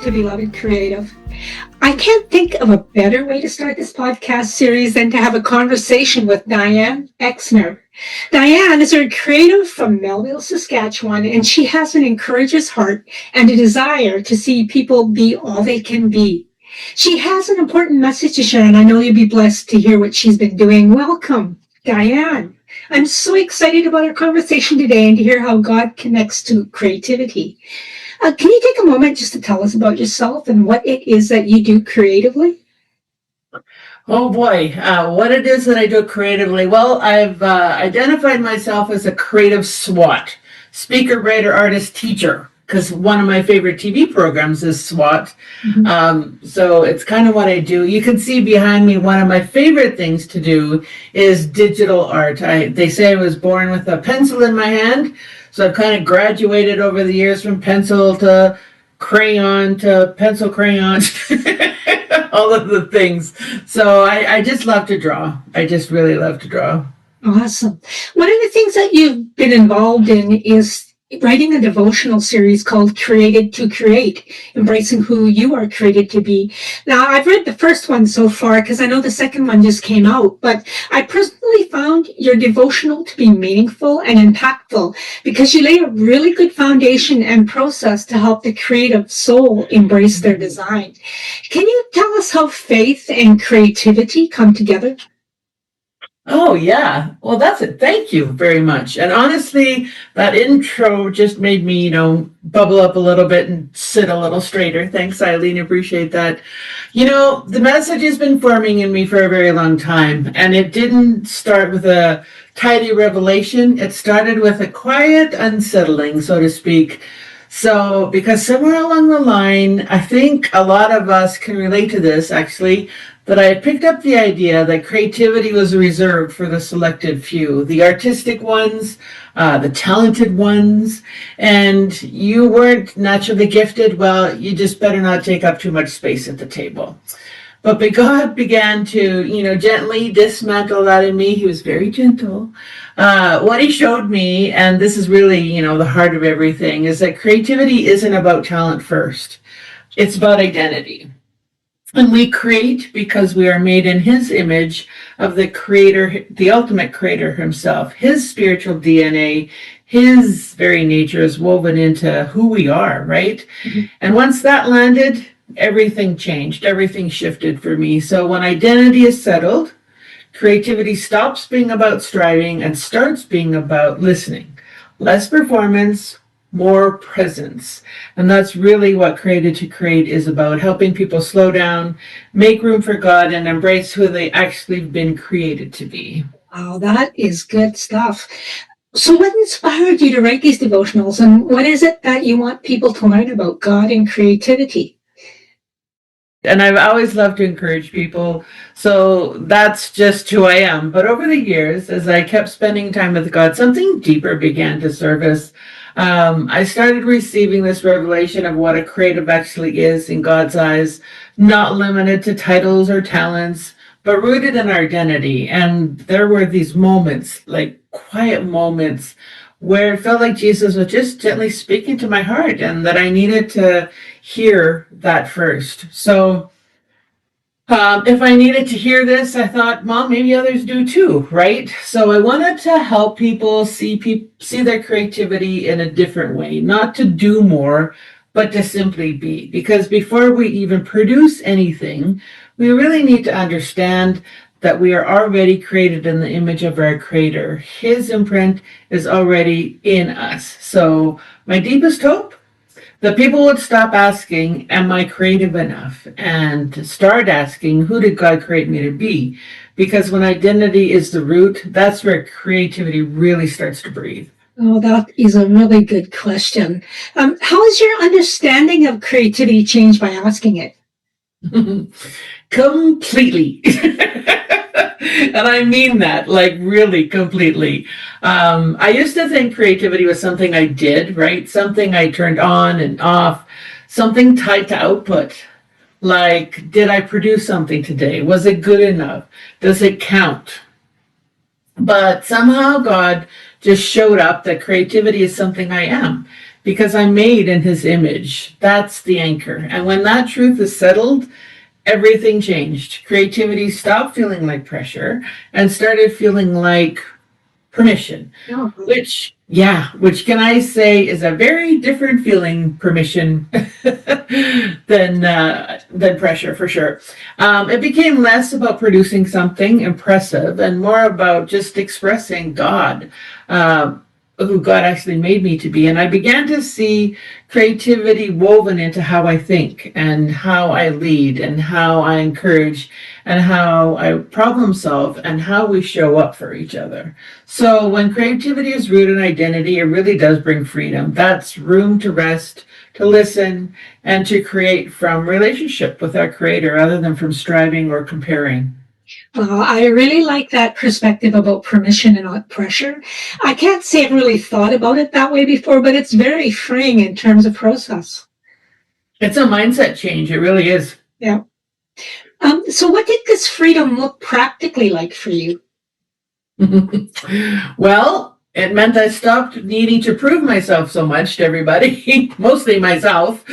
to Beloved Creative. I can't think of a better way to start this podcast series than to have a conversation with Diane Exner. Diane is a creative from Melville, Saskatchewan, and she has an encourager's heart and a desire to see people be all they can be. She has an important message to share, and I know you'll be blessed to hear what she's been doing. Welcome, Diane. I'm so excited about our conversation today and to hear how God connects to creativity. Can you take a moment just to tell us about yourself and what it is that you do creatively? Oh boy, what it is that I do creatively. Well, I've identified myself as a creative SWAT, speaker, writer, artist, teacher, because one of my favorite TV programs is SWAT. So it's kind of what I do. You can see behind me, one of my favorite things to do is digital art. They say I was born with a pencil in my hand. So I've kind of graduated over the years from pencil to crayon to pencil crayon, all of the things. So I just love to draw. I just really love to draw. Awesome. One of the things that you've been involved in is writing a devotional series called Created to Create, embracing who you are created to be. Now, I've read the first one so far because I know the second one just came out, but I personally found your devotional to be meaningful and impactful because you lay a really good foundation and process to help the creative soul embrace their design. Can you tell us how faith and creativity come together? Oh, yeah. Well, that's it. Thank you very much. And honestly, that intro just made me, bubble up a little bit and sit a little straighter. Thanks, Eileen. Appreciate that. The message has been forming in me for a very long time, and it didn't start with a tidy revelation. It started with a quiet unsettling, so to speak. So, because somewhere along the line, I think a lot of us can relate to this, actually, that I had picked up the idea that creativity was reserved for the selected few, the artistic ones, the talented ones, and you weren't naturally gifted, well, you just better not take up too much space at the table. But God began to, gently dismantle that in me. He was very gentle. What he showed me, and this is really, the heart of everything, is that creativity isn't about talent first. It's about identity. And we create because we are made in his image of the creator, the ultimate creator himself. His spiritual DNA, his very nature is woven into who we are, right? Mm-hmm. And once that landed, everything changed, everything shifted for me. So when identity is settled, creativity stops being about striving and starts being about listening. Less performance, more presence. And that's really what Created to Create is about, helping people slow down, make room for God, and embrace who they actually been created to be. Wow, that is good stuff. So what inspired you to write these devotionals, and what is it that you want people to learn about God and creativity? And I've always loved to encourage people, so that's just who I am. But over the years, as I kept spending time with God, something deeper began to surface. I started receiving this revelation of what a creative actually is in God's eyes, not limited to titles or talents, but rooted in our identity. And there were these moments, like quiet moments, where it felt like Jesus was just gently speaking to my heart and that I needed to hear that first. So if I needed to hear this, I thought, well, maybe others do too, right? So I wanted to help people see their creativity in a different way, not to do more, but to simply be. Because before we even produce anything, we really need to understand that we are already created in the image of our Creator. His imprint is already in us. So my deepest hope, that people would stop asking, am I creative enough? And start asking, who did God create me to be? Because when identity is the root, that's where creativity really starts to breathe. Oh, that is a really good question. How has your understanding of creativity changed by asking it? Completely. And I mean that, like really completely. I used to think creativity was something I did, right? Something I turned on and off, something tied to output. Like, did I produce something today? Was it good enough? Does it count? But somehow God just showed up that creativity is something I am. because I'm made in his image. That's the anchor. And when that truth is settled, everything changed. Creativity stopped feeling like pressure and started feeling like permission, Oh, which can I say is a very different feeling, permission, than pressure for sure. It became less about producing something impressive and more about just expressing God, who God actually made me to be. And I began to see creativity woven into how I think and how I lead and how I encourage and how I problem solve and how we show up for each other. So when creativity is rooted in identity, it really does bring freedom. That's room to rest, to listen, and to create from relationship with our creator rather than from striving or comparing. well, I really like that perspective about permission and not pressure. I can't say I've really thought about it that way before, but it's very freeing in terms of process. It's a mindset change. It really is. Yeah. So what did this freedom look practically like for you? Well, it meant I stopped needing to prove myself so much to everybody, mostly myself.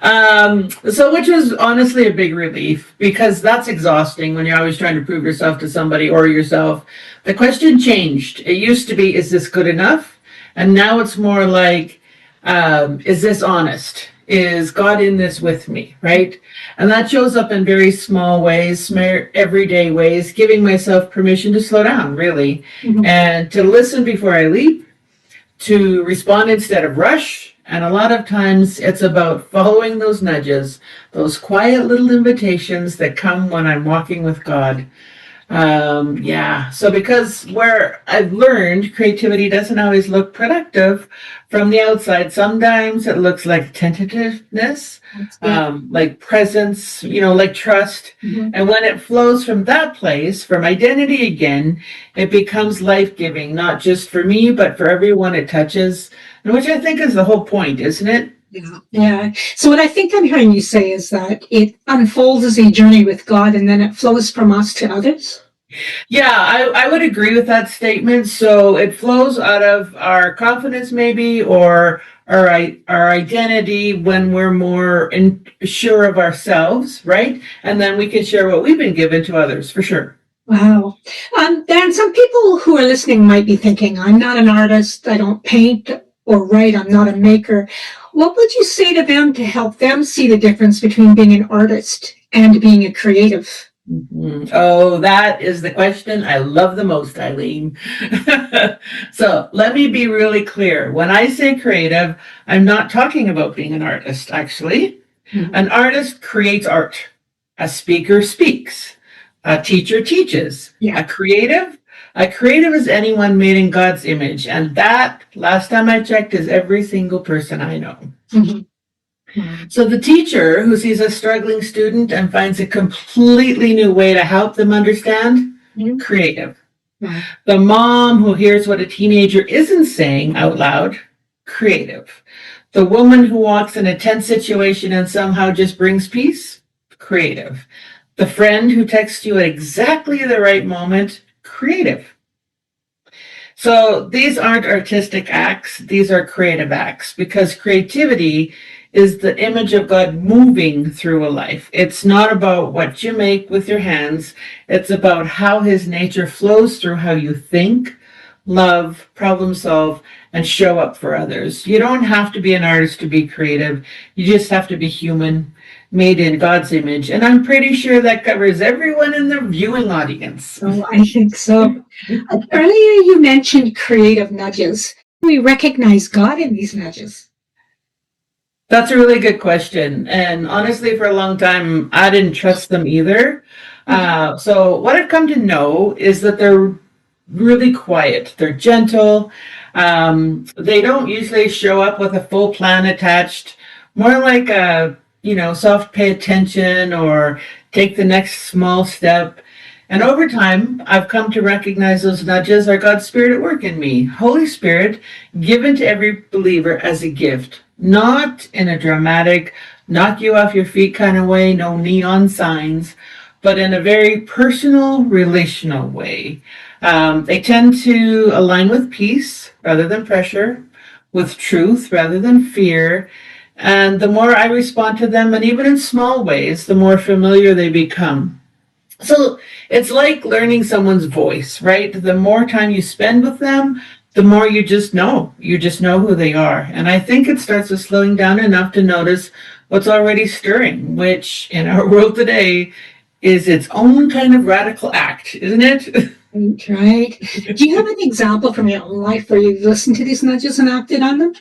So which was honestly a big relief because that's exhausting when you're always trying to prove yourself to somebody or yourself. The question changed. It used to be, is this good enough? And now it's more like, is this honest? Is God in this with me? Right? And that shows up in very small ways, everyday ways, giving myself permission to slow down, really, and to listen before I leap, to respond instead of rush. And a lot of times it's about following those nudges, those quiet little invitations that come when I'm walking with God. So because where I've learned creativity doesn't always look productive from the outside. Sometimes it looks like tentativeness, like presence, like trust. And when it flows from that place, from identity again, it becomes life-giving, not just for me, but for everyone it touches, and which I think is the whole point, isn't it? Yeah. So what I think I'm hearing you say is that it unfolds as a journey with God and then it flows from us to others. Yeah, I would agree with that statement. So it flows out of our confidence, maybe, or our identity when we're more sure of ourselves, right? And then we can share what we've been given to others, for sure. Wow. Then some people who are listening might be thinking, I'm not an artist. I don't paint or write. I'm not a maker. What would you say to them to help them see the difference between being an artist and being a creative? Oh, that is the question I love the most, Eileen. So let me be really clear. When I say creative, I'm not talking about being an artist, actually. An artist creates art. A speaker speaks. A teacher teaches. A creative is anyone made in God's image. And that, last time I checked, is every single person I know. So the teacher who sees a struggling student and finds a completely new way to help them understand, creative. The mom who hears what a teenager isn't saying out loud, creative. The woman who walks in a tense situation and somehow just brings peace, creative. The friend who texts you at exactly the right moment, creative. So these aren't artistic acts, these are creative acts, because creativity is the image of God moving through a life. It's not about what you make with your hands. It's about how his nature flows through how you think, love, problem solve, and show up for others. You don't have to be an artist to be creative. You just have to be human, made in God's image. And I'm pretty sure that covers everyone in the viewing audience. Oh, I think so. Earlier you mentioned creative nudges. We recognize God in these nudges. That's a really good question. And honestly, for a long time, I didn't trust them either. So what I've come to know is that they're really quiet. They're gentle. They don't usually show up with a full plan attached, more like a, soft pay attention or take the next small step. And over time, I've come to recognize those nudges are God's Spirit at work in me. Holy Spirit given to every believer as a gift, not in a dramatic, knock you off your feet kind of way, no neon signs, but in a very personal, relational way. They tend to align with peace rather than pressure, with truth rather than fear. And the more I respond to them, and even in small ways, the more familiar they become. So it's like learning someone's voice, right? The more time you spend with them, the more you just know. You just know who they are. And I think it starts with slowing down enough to notice what's already stirring, which in our world today is its own kind of radical act, isn't it? Right. Do you have an example from your own life where you've listened to these nudges and acted on them?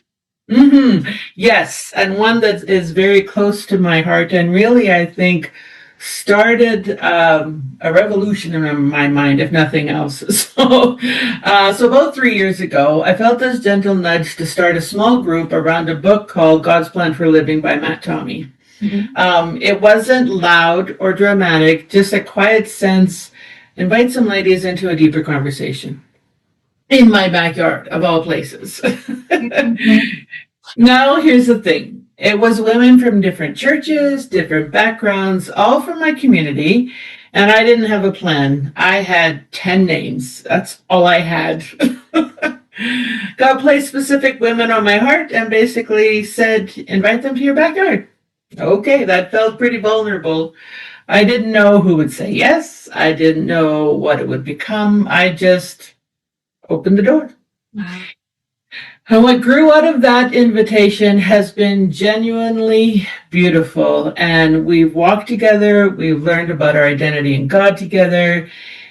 Yes, and one that is very close to my heart, and really, I think, started a revolution in my mind, if nothing else. So about 3 years ago, I felt this gentle nudge to start a small group around a book called God's Plan for Living by Matt Tommy. It wasn't loud or dramatic, just a quiet sense. Invite some ladies into a deeper conversation in my backyard, of all places. Now, here's the thing. It was women from different churches, different backgrounds, all from my community, and I didn't have a plan. I had 10 names. That's all I had. God placed specific women on my heart and basically said, invite them to your backyard. Okay, that felt pretty vulnerable. I didn't know who would say yes. I didn't know what it would become. I just opened the door. Wow. And what grew out of that invitation has been genuinely beautiful. And we've walked together. We've learned about our identity in God together.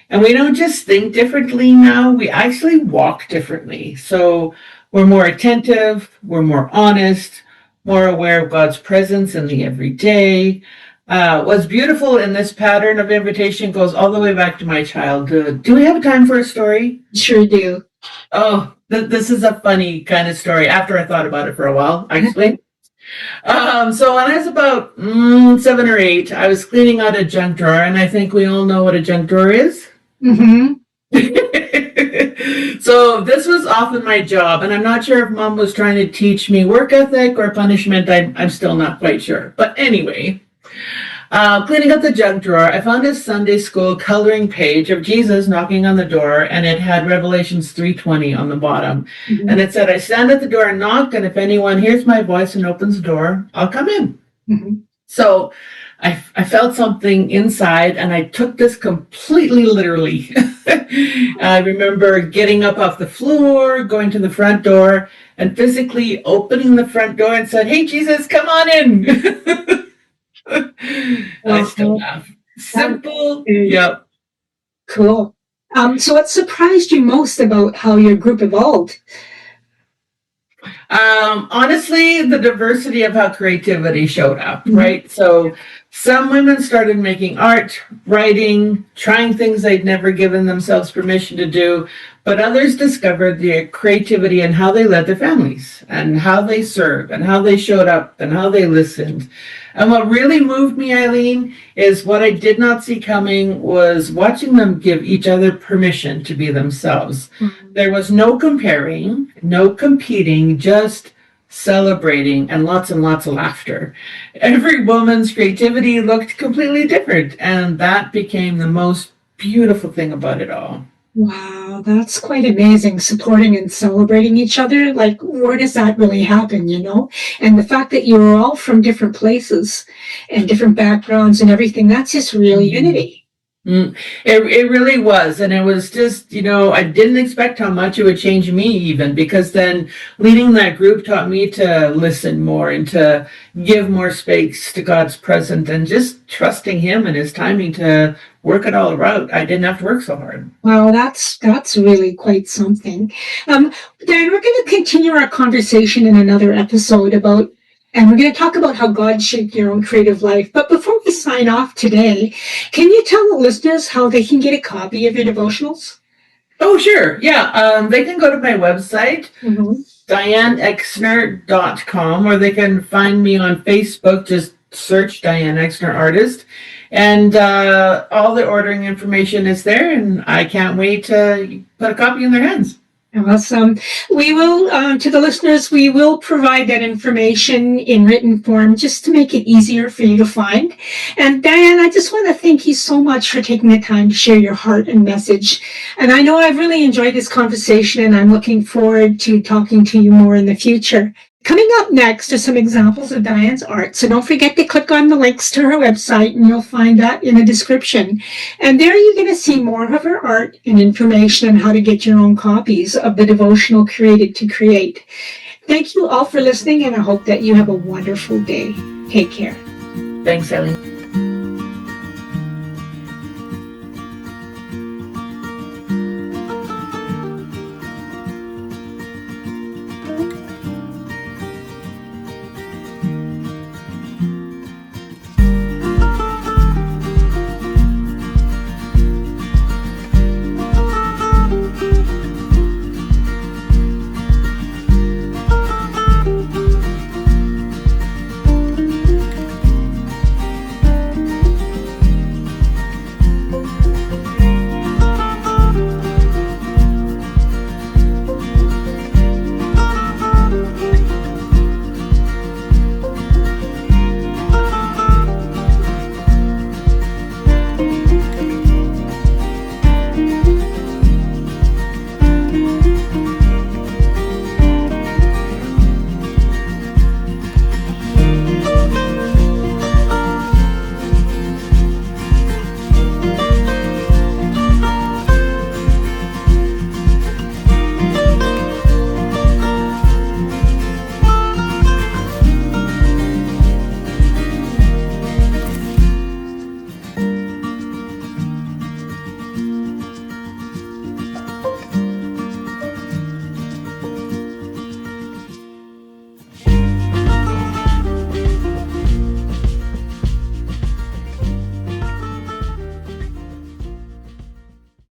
And we don't just think differently now. We actually walk differently. So we're more attentive. We're more honest, more aware of God's presence in the everyday. What's beautiful in this pattern of invitation goes all the way back to my childhood. Do we have time for a story? Sure do. Oh, this is a funny kind of story after I thought about it for a while, actually. So when I was about 7 or 8, I was cleaning out a junk drawer, and I think we all know what a junk drawer is. So this was often my job, and I'm not sure if Mom was trying to teach me work ethic or punishment. I'm still not quite sure. But anyway, cleaning up the junk drawer, I found a Sunday school coloring page of Jesus knocking on the door, and it had Revelations 3:20 on the bottom. And it said, I stand at the door and knock, and if anyone hears my voice and opens the door, I'll come in. So I felt something inside, and I took this completely literally. I remember getting up off the floor, going to the front door, and physically opening the front door and said, hey, Jesus, come on in. I still laugh. Simple. Yep. Cool. So what surprised you most about how your group evolved? Honestly, the diversity of how creativity showed up, right? So some women started making art, writing, trying things they'd never given themselves permission to do, but others discovered their creativity in how they led their families and how they served and how they showed up and how they listened. And what really moved me, Eileen, is what I did not see coming was watching them give each other permission to be themselves. There was no comparing, no competing, just celebrating and lots of laughter. Every woman's creativity looked completely different, and that became the most beautiful thing about it all. Wow, that's quite amazing. Supporting and celebrating each other. Like, where does that really happen, you know? And the fact that you were all from different places and different backgrounds and everything, that's just real unity. It really was. And it was just, I didn't expect how much it would change me even, because then leading that group taught me to listen more and to give more space to God's presence and just trusting Him and His timing to work it all out. I didn't have to work so hard. Wow, that's really quite something. Dan, we're going to continue our conversation in another episode and we're going to talk about how God shaped your own creative life. But before we sign off today, can you tell the listeners how they can get a copy of your devotionals? Oh, sure. Yeah. They can go to my website, DianeExner.com, or they can find me on Facebook. Just search Diane Exner Artist. And all the ordering information is there, and I can't wait to put a copy in their hands. Awesome. We will, to the listeners, we will provide that information in written form just to make it easier for you to find. And Diane, I just want to thank you so much for taking the time to share your heart and message. And I know I've really enjoyed this conversation, and I'm looking forward to talking to you more in the future. Coming up next are some examples of Diane's art, so don't forget to click on the links to her website, and you'll find that in the description. And there you're going to see more of her art and information on how to get your own copies of the devotional Created to Create. Thank you all for listening, and I hope that you have a wonderful day. Take care. Thanks, Eileen.